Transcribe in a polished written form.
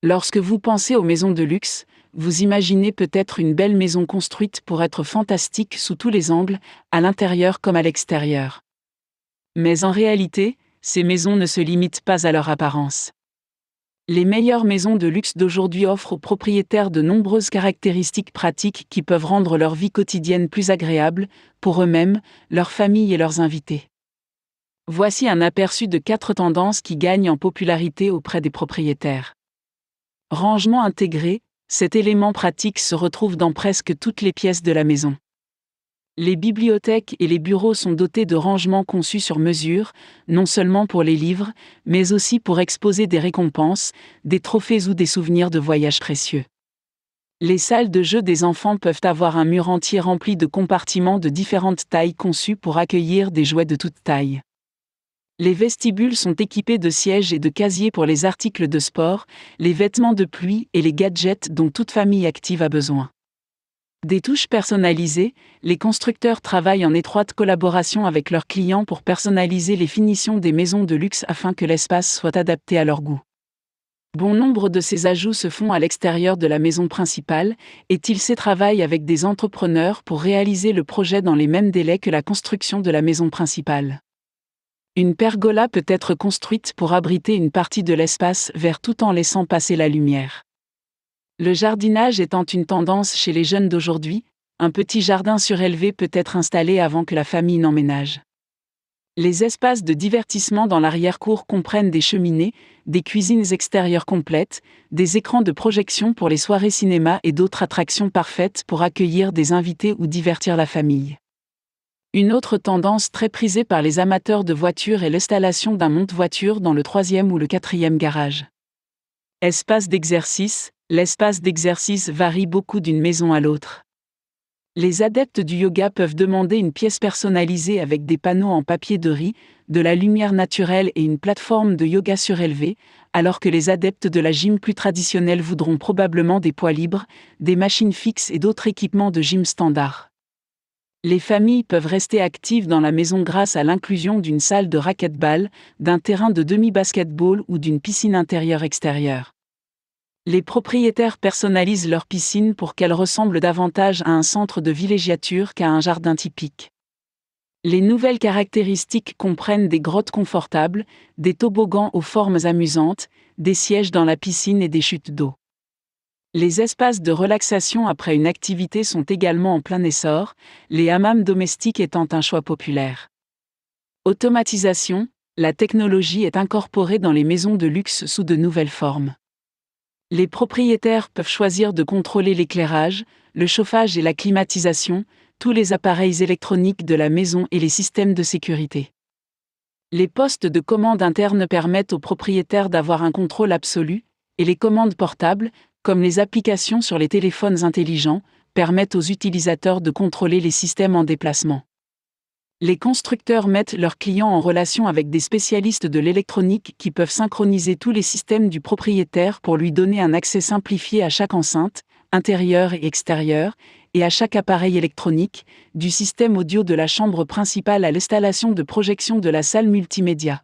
Lorsque vous pensez aux maisons de luxe, vous imaginez peut-être une belle maison construite pour être fantastique sous tous les angles, à l'intérieur comme à l'extérieur. Mais en réalité, ces maisons ne se limitent pas à leur apparence. Les meilleures maisons de luxe d'aujourd'hui offrent aux propriétaires de nombreuses caractéristiques pratiques qui peuvent rendre leur vie quotidienne plus agréable, pour eux-mêmes, leurs familles et leurs invités. Voici un aperçu de 4 tendances qui gagnent en popularité auprès des propriétaires. Rangement intégré, cet élément pratique se retrouve dans presque toutes les pièces de la maison. Les bibliothèques et les bureaux sont dotés de rangements conçus sur mesure, non seulement pour les livres, mais aussi pour exposer des récompenses, des trophées ou des souvenirs de voyages précieux. Les salles de jeu des enfants peuvent avoir un mur entier rempli de compartiments de différentes tailles conçus pour accueillir des jouets de toutes tailles. Les vestibules sont équipés de sièges et de casiers pour les articles de sport, les vêtements de pluie et les gadgets dont toute famille active a besoin. Des touches personnalisées, les constructeurs travaillent en étroite collaboration avec leurs clients pour personnaliser les finitions des maisons de luxe afin que l'espace soit adapté à leur goût. Bon nombre de ces ajouts se font à l'extérieur de la maison principale, et ils travaillent avec des entrepreneurs pour réaliser le projet dans les mêmes délais que la construction de la maison principale. Une pergola peut être construite pour abriter une partie de l'espace vert tout en laissant passer la lumière. Le jardinage étant une tendance chez les jeunes d'aujourd'hui, un petit jardin surélevé peut être installé avant que la famille n'emménage. Les espaces de divertissement dans l'arrière-cour comprennent des cheminées, des cuisines extérieures complètes, des écrans de projection pour les soirées cinéma et d'autres attractions parfaites pour accueillir des invités ou divertir la famille. Une autre tendance très prisée par les amateurs de voitures est l'installation d'un monte-voiture dans le 3e ou le 4e garage. Espace d'exercice. L'espace d'exercice varie beaucoup d'une maison à l'autre. Les adeptes du yoga peuvent demander une pièce personnalisée avec des panneaux en papier de riz, de la lumière naturelle et une plateforme de yoga surélevée, alors que les adeptes de la gym plus traditionnelle voudront probablement des poids libres, des machines fixes et d'autres équipements de gym standard. Les familles peuvent rester actives dans la maison grâce à l'inclusion d'une salle de racquetball, d'un terrain de demi-basketball ou d'une piscine intérieure-extérieure. Les propriétaires personnalisent leur piscine pour qu'elle ressemble davantage à un centre de villégiature qu'à un jardin typique. Les nouvelles caractéristiques comprennent des grottes confortables, des toboggans aux formes amusantes, des sièges dans la piscine et des chutes d'eau. Les espaces de relaxation après une activité sont également en plein essor, les hammams domestiques étant un choix populaire. Automatisation, la technologie est incorporée dans les maisons de luxe sous de nouvelles formes. Les propriétaires peuvent choisir de contrôler l'éclairage, le chauffage et la climatisation, tous les appareils électroniques de la maison et les systèmes de sécurité. Les postes de commande interne permettent aux propriétaires d'avoir un contrôle absolu, et les commandes portables, comme les applications sur les téléphones intelligents, permettent aux utilisateurs de contrôler les systèmes en déplacement. Les constructeurs mettent leurs clients en relation avec des spécialistes de l'électronique qui peuvent synchroniser tous les systèmes du propriétaire pour lui donner un accès simplifié à chaque enceinte, intérieure et extérieure, et à chaque appareil électronique, du système audio de la chambre principale à l'installation de projection de la salle multimédia.